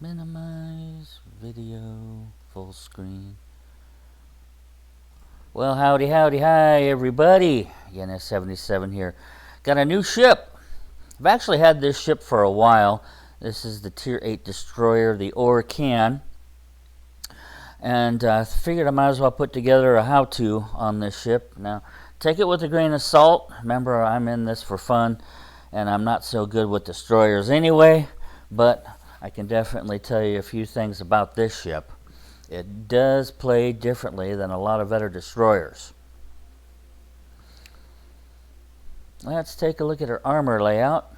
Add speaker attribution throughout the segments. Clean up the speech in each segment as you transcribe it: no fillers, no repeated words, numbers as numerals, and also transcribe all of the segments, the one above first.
Speaker 1: Minimize video full screen. Well, howdy, hi everybody. Again, 77 here. Got a new ship. I've actually had this ship for a while. This is the Tier 8 destroyer, the Orkan. And I figured I might as well put together a how-to on this ship. Now, take it with a grain of salt. Remember, I'm in this for fun, and I'm not so good with destroyers anyway, but I can definitely tell you a few things about this ship. It does play differently than a lot of other destroyers. Let's take a look at her armor layout.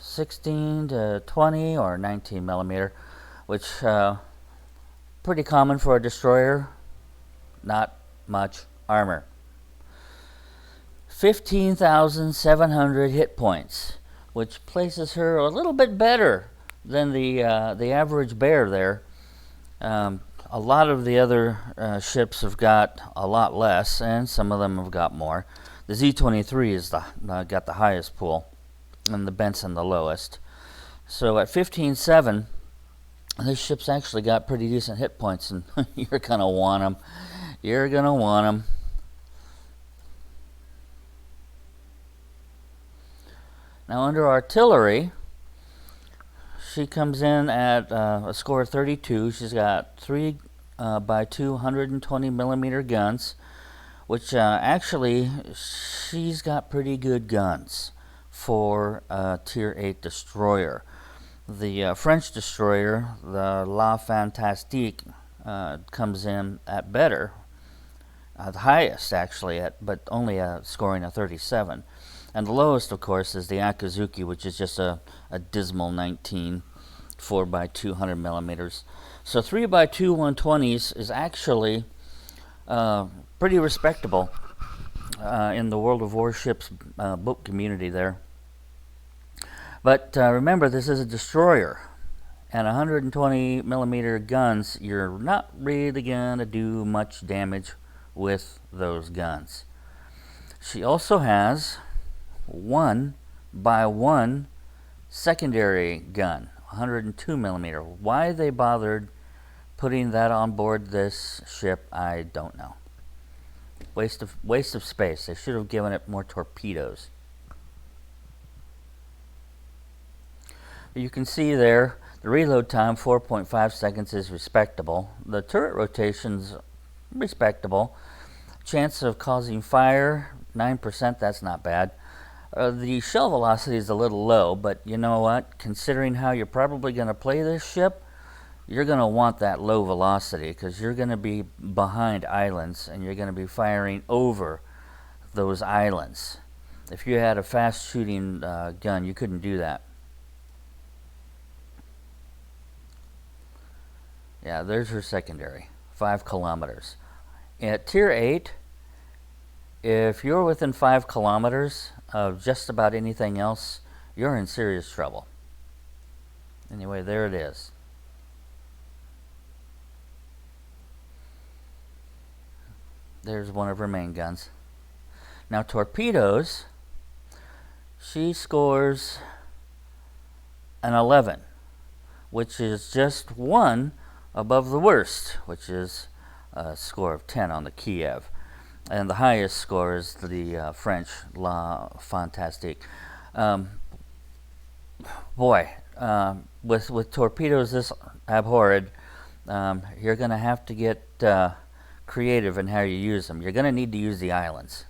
Speaker 1: 16 to 20 or 19 millimeter, which pretty common for a destroyer. Not much armor. 15,700 hit points, which places her a little bit better than the average bear there. A lot of the other ships have got a lot less, and some of them have got more. The Z-23 is got the highest pool, and the Benson the lowest. So at 15.7, this ship's actually got pretty decent hit points, and you're gonna want them. You're gonna want them. Now under artillery, she comes in at a score of 32. She's got 3 by 2 120 millimeter guns, which actually she's got pretty good guns for a Tier 8 destroyer. The French destroyer, the La Fantastique, comes in at better, the highest actually, but only scoring a 37. And the lowest, of course, is the Akazuki, which is just a dismal 19, 4 by 200 millimeters. So 3 by 2 120s is actually pretty respectable in the World of Warships book community there. But remember, this is a destroyer, and 120 millimeter guns, you're not really going to do much damage with those guns. She also has 1 by 1 secondary gun, 102 millimeter. Why they bothered putting that on board this ship, I don't know. Waste of space. They should have given it more torpedoes. You can see there the reload time, 4.5 seconds, is respectable. The turret rotation's respectable. Chance of causing fire, 9%, that's not bad. The shell velocity is a little low, but you know what? Considering how you're probably going to play this ship, you're going to want that low velocity because you're going to be behind islands and you're going to be firing over those islands. If you had a fast shooting gun, you couldn't do that. Yeah, there's her secondary, 5 kilometers. At Tier 8, if you're within 5 kilometers of just about anything else, you're in serious trouble. Anyway, there it is. There's one of her main guns. Now torpedoes, she scores an 11, which is just 1 above the worst, which is a score of 10 on the Kiev. And the highest score is the French La Fantastique. With torpedoes this abhorred, you're going to have to get creative in how you use them. You're going to need to use the islands.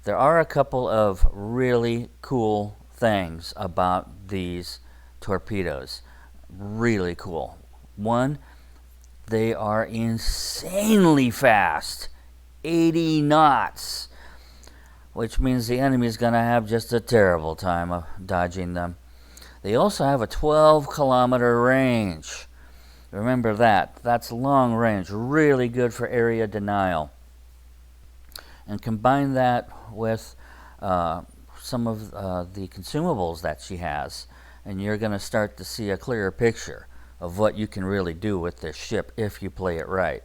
Speaker 1: There are a couple of really cool things about these torpedoes. Really cool. One, they are insanely fast. 80 knots, which means the enemy is going to have just a terrible time of dodging them. They also have a 12-kilometer range. Remember that. That's long range, really good for area denial. And combine that with some of the consumables that she has, and you're going to start to see a clearer picture of what you can really do with this ship if you play it right.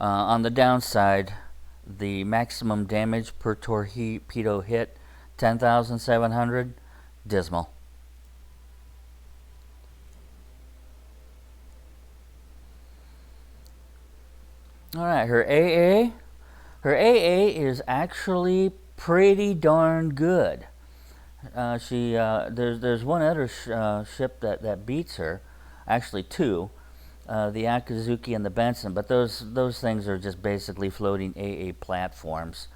Speaker 1: On the downside, the maximum damage per torpedo hit, 10,700, dismal. All right, her AA is actually pretty darn good. There's one other ship that beats her, actually two, the Akazuki and the Benson, but those things are just basically floating AA platforms.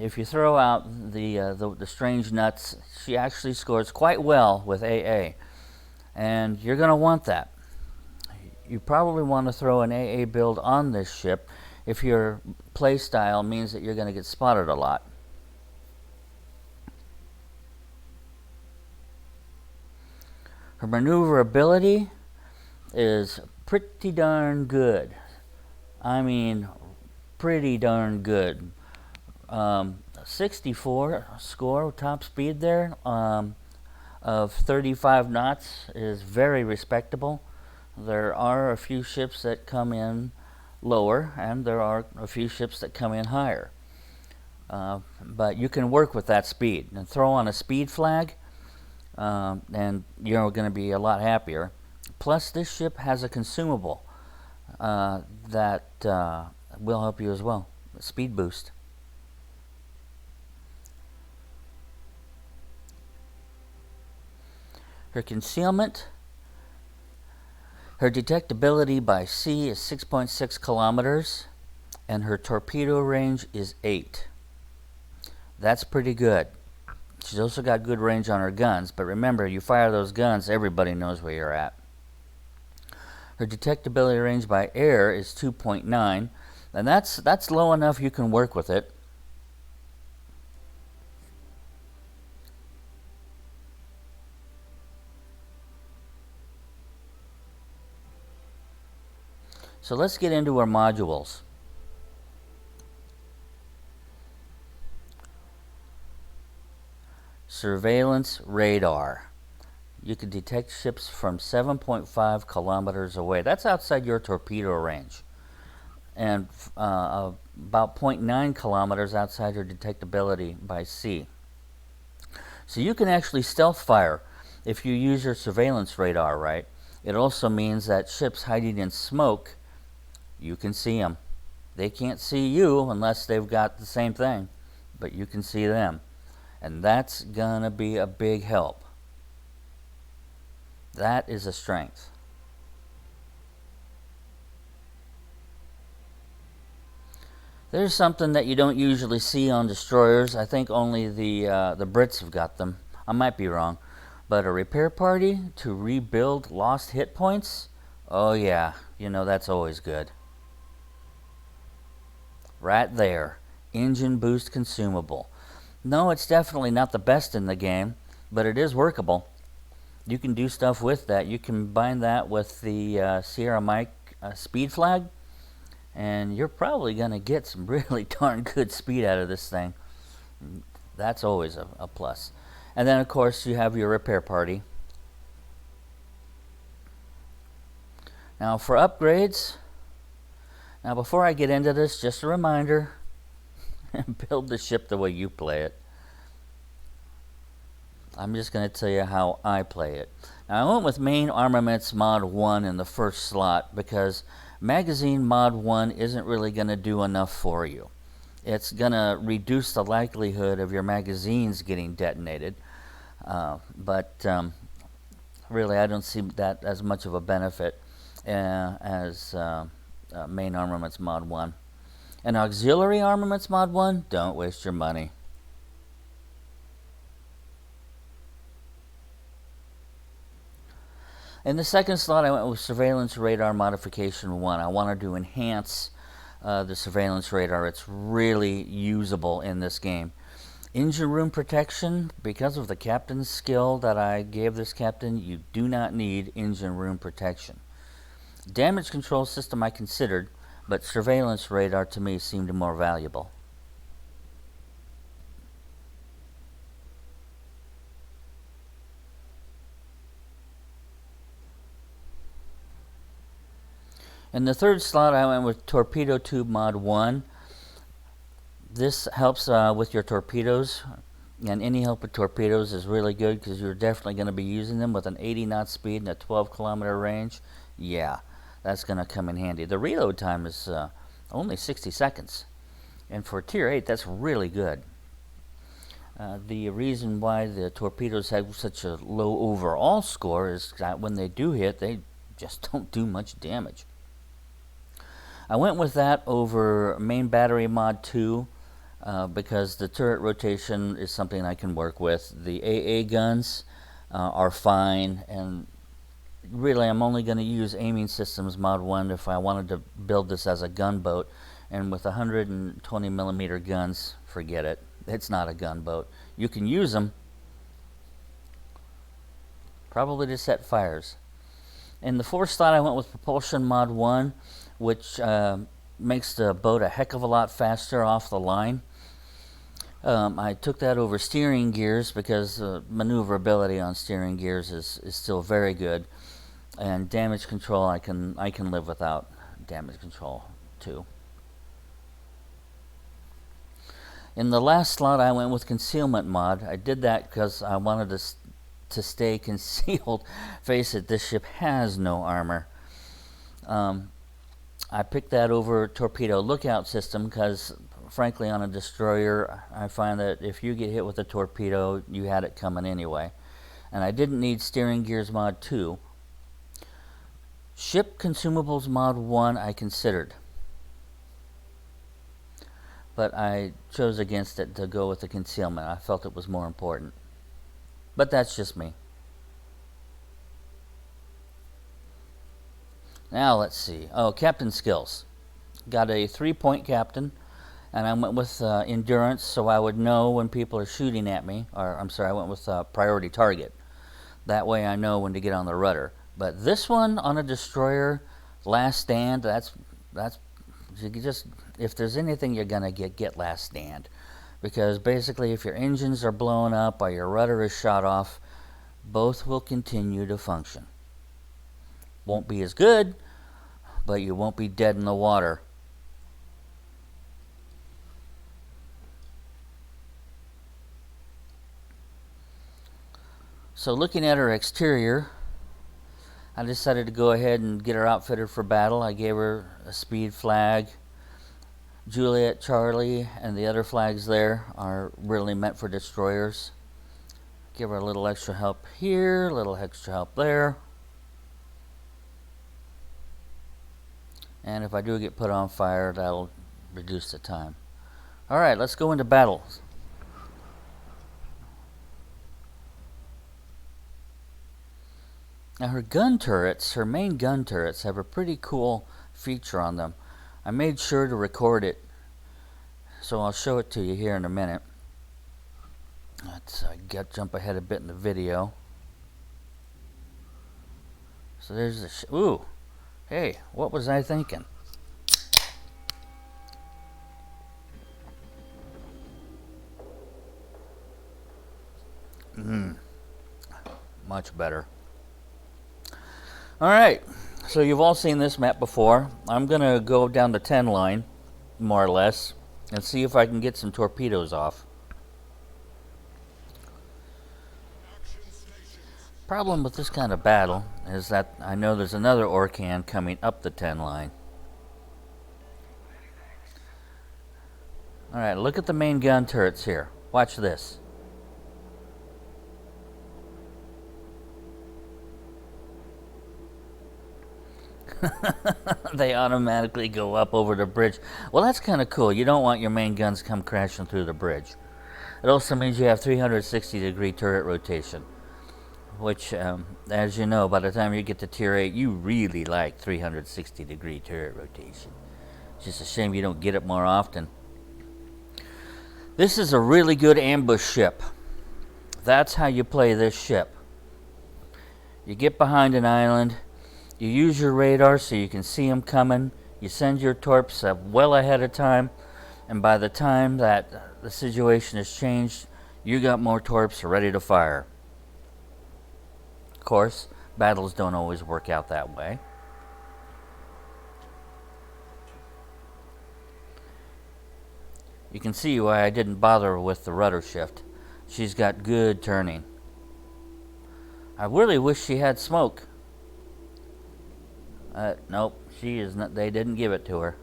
Speaker 1: If you throw out the strange nuts, she actually scores quite well with AA, and you're going to want that. You probably want to throw an AA build on this ship if your play style means that you're going to get spotted a lot. Her maneuverability is pretty darn good. I mean, pretty darn good. 64 score top speed there of 35 knots is very respectable. There are a few ships that come in lower, and there are a few ships that come in higher. But you can work with that speed and throw on a speed flag, and you're going to be a lot happier. Plus, this ship has a consumable that will help you as well, a speed boost. Her concealment, her detectability by sea is 6.6 kilometers, and her torpedo range is 8. That's pretty good. She's also got good range on her guns, but remember, you fire those guns, everybody knows where you're at. Her detectability range by air is 2.9, and that's low enough you can work with it. So let's get into our modules. Surveillance radar. You can detect ships from 7.5 kilometers away. That's outside your torpedo range. And about 0.9 kilometers outside your detectability by sea. So you can actually stealth fire if you use your surveillance radar right. It also means that ships hiding in smoke, you can see them. They can't see you unless they've got the same thing, but you can see them. And that's gonna be a big help. That is a strength. There's something that you don't usually see on destroyers. I think only the Brits have got them. I might be wrong. But a repair party to rebuild lost hit points? Oh yeah, you know that's always good. Right there, engine boost consumable. No, it's definitely not the best in the game, but it is workable. You can do stuff with that. You combine that with the Sierra Mike speed flag, and you're probably going to get some really darn good speed out of this thing. That's always a plus. And then, of course, you have your repair party. Now, for upgrades, now before I get into this, just a reminder, build the ship the way you play it. I'm just going to tell you how I play it. Now, I went with Main Armaments Mod 1 in the first slot because Magazine Mod 1 isn't really going to do enough for you. It's going to reduce the likelihood of your magazines getting detonated. But really, I don't see that as much of a benefit as Main Armaments Mod 1. And Auxiliary Armaments Mod 1, don't waste your money. In the second slot, I went with Surveillance Radar Modification 1. I wanted to enhance the surveillance radar. It's really usable in this game. Engine room protection, because of the captain's skill that I gave this captain, you do not need engine room protection. Damage control system I considered, but surveillance radar to me seemed more valuable. In the third slot, I went with Torpedo Tube Mod 1. This helps with your torpedoes, and any help with torpedoes is really good because you're definitely going to be using them with an 80 knot speed and a 12 kilometer range. Yeah, that's going to come in handy. The reload time is only 60 seconds, and for Tier 8, that's really good. The reason why the torpedoes have such a low overall score is that when they do hit, they just don't do much damage. I went with that over main battery mod 2 because the turret rotation is something I can work with. The AA guns are fine, and really I'm only going to use aiming systems mod 1 if I wanted to build this as a gunboat, and with 120 millimeter guns, forget it. It's not a gunboat. You can use them, probably to set fires. In the fourth slot, I went with propulsion mod 1, which makes the boat a heck of a lot faster off the line. I took that over steering gears because maneuverability on steering gears is still very good, and damage control I can live without damage control too. In the last slot, I went with concealment mod. I did that because I wanted to stay concealed. Face it, this ship has no armor. I picked that over torpedo lookout system because, frankly, on a destroyer, I find that if you get hit with a torpedo, you had it coming anyway. And I didn't need steering gears mod 2. Ship consumables mod 1 I considered, but I chose against it to go with the concealment. I felt it was more important. But that's just me. Now let's see. Oh, captain skills. Got a 3-point captain, and I went with endurance so I would know when people are shooting at me. Or I'm sorry, I went with priority target. That way I know when to get on the rudder. But this one on a destroyer, last stand, that's you just, if there's anything you're gonna get last stand, because basically if your engines are blown up or your rudder is shot off, both will continue to function. Won't be as good, but you won't be dead in the water. So looking at her exterior, I decided to go ahead and get her outfitted for battle. I gave her a speed flag. Juliet, Charlie, and the other flags there are really meant for destroyers. Give her a little extra help here, a little extra help there. And if I do get put on fire, that'll reduce the time. Alright, let's go into battle. Now her gun turrets, her main gun turrets, have a pretty cool feature on them. I made sure to record it, so I'll show it to you here in a minute. Let's jump ahead a bit in the video. So there's the ooh, hey, what was I thinking? Much better. Alright, so you've all seen this map before. I'm going to go down the 10 line, more or less, and see if I can get some torpedoes off. Problem with this kind of battle is that I know there's another Orkan coming up the 10 line. Alright, look at the main gun turrets here. Watch this. They automatically go up over the bridge. Well, that's kind of cool. You don't want your main guns come crashing through the bridge. It also means you have 360-degree turret rotation, which, as you know, by the time you get to Tier 8, you really like 360-degree turret rotation. It's just a shame you don't get it more often. This is a really good ambush ship. That's how you play this ship. You get behind an island. You use your radar so you can see them coming. You send your torps well ahead of time, and by the time that the situation has changed, you got more torps ready to fire. Of course, battles don't always work out that way. You can see why I didn't bother with the rudder shift. She's got good turning. I really wish she had smoke. Nope, she is not. They didn't give it to her.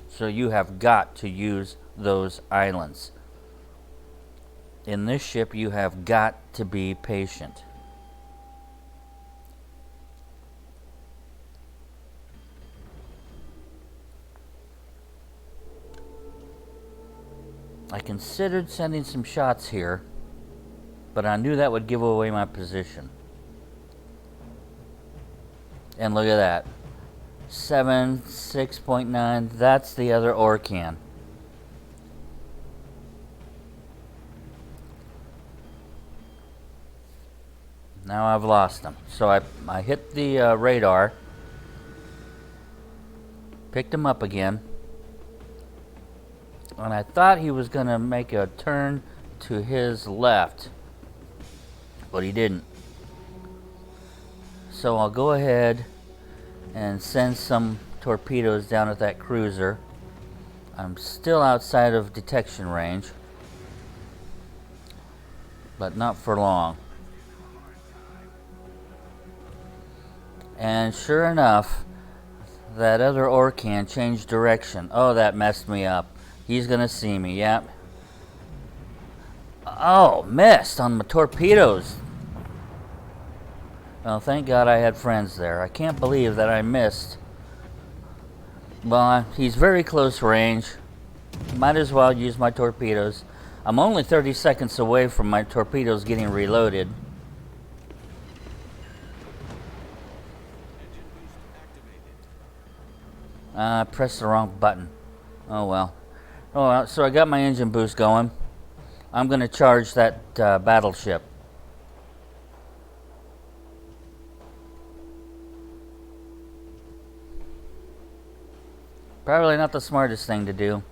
Speaker 1: So you have got to use those islands. In this ship, you have got to be patient. I considered sending some shots here, but I knew that would give away my position. And look at that. 6.9. That's the other Orkan. Now I've lost him. So I hit the radar, picked him up again, and I thought he was going to make a turn to his left, but he didn't. So I'll go ahead and send some torpedoes down at that cruiser. I'm still outside of detection range, but not for long. And sure enough, that other Orkan changed direction. Oh, that messed me up. He's gonna see me, yep. Oh, missed on my torpedoes. Well, thank God I had friends there. I can't believe that I missed. Well, he's very close range. Might as well use my torpedoes. I'm only 30 seconds away from my torpedoes getting reloaded. I pressed the wrong button. Oh well. Oh well, so I got my engine boost going. I'm going to charge that battleship. Probably not the smartest thing to do.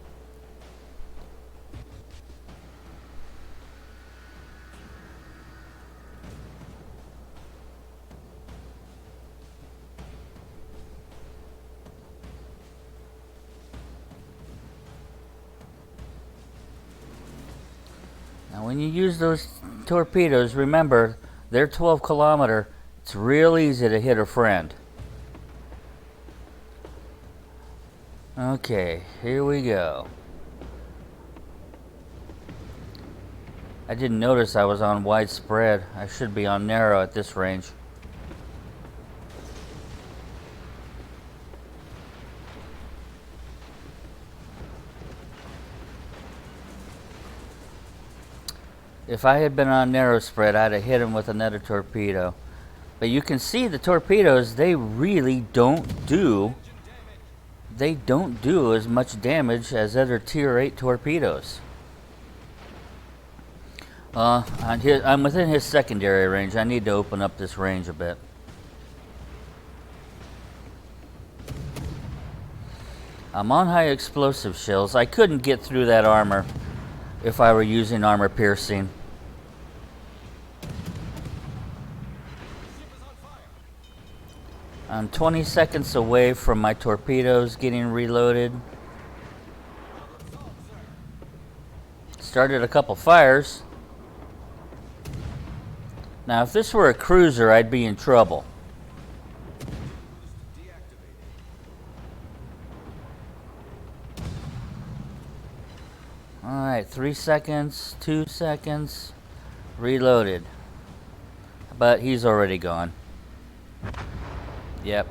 Speaker 1: Now when you use those torpedoes, remember, they're 12 kilometer. It's real easy to hit a friend. Okay, here we go. I didn't notice I was on widespread. I should be on narrow at this range. If I had been on narrow spread, I'd have hit him with another torpedo. But you can see the torpedoes, they really don't do as much damage as other tier 8 torpedoes. I'm within his secondary range. I need to open up this range a bit. I'm on high explosive shells. I couldn't get through that armor if I were using armor piercing. I'm 20 seconds away from my torpedoes getting reloaded. Started a couple fires. Now, if this were a cruiser, I'd be in trouble. Alright, 3 seconds, 2 seconds, reloaded. But he's already gone. Yep.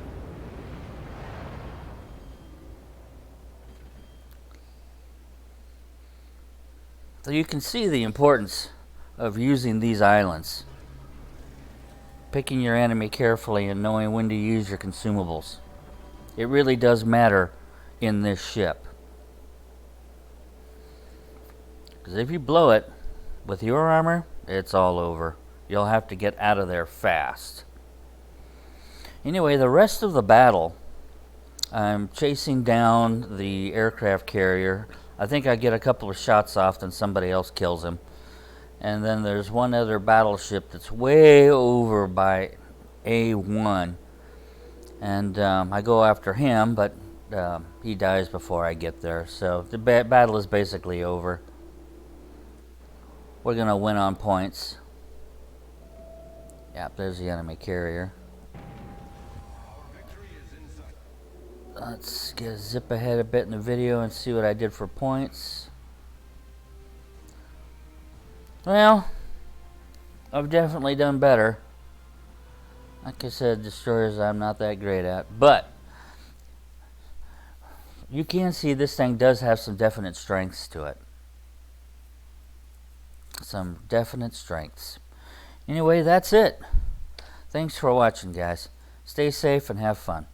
Speaker 1: So you can see the importance of using these islands. Picking your enemy carefully and knowing when to use your consumables. It really does matter in this ship. Because if you blow it with your armor, it's all over. You'll have to get out of there fast. Anyway, the rest of the battle, I'm chasing down the aircraft carrier. I think I get a couple of shots off, then somebody else kills him. And then there's one other battleship that's way over by A1. And I go after him, but he dies before I get there. So the battle is basically over. We're going to win on points. Yep, there's the enemy carrier. Let's zip ahead a bit in the video and see what I did for points. Well, I've definitely done better. Like I said, destroyers I'm not that great at, but you can see this thing does have some definite strengths to it. Some definite strengths. Anyway, that's it. Thanks for watching, guys. Stay safe and have fun.